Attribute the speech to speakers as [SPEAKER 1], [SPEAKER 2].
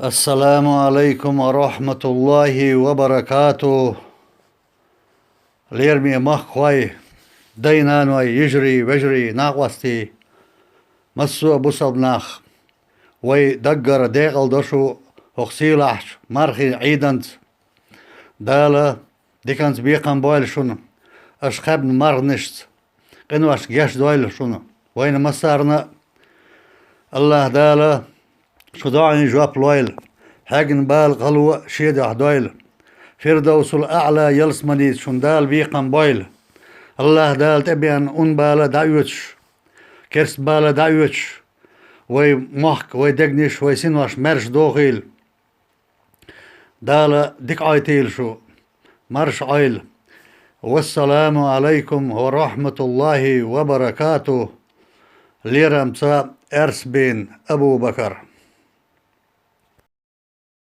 [SPEAKER 1] السلام عليكم ورحمة الله وبركاته. ليرمي مخوي دينان يجري وجري ناقوستي مسو بصبناخ وي دقر ديقل دشو وخسيلحش مرخي عيدنت دالا ديكانت بيقان بويل شنو اشخبن مرنشت قنواش جاش دويل شنو وين مسارنا الله دالا شو داعني جواب لويل حاجن بال غلوة شيدة دويل فردوس الأعلى يلسمني شندال بيقان بويل الله دال تبيان أن بالا دايوتش كرس بالا دايوتش وي محك وي دقنش وي سنواش مرش دوغيل دالا ديك عايتيل شو مرش عيل. والسلام عليكم ورحمة الله وبركاته. ليرمسا إرس بين أبو بكر.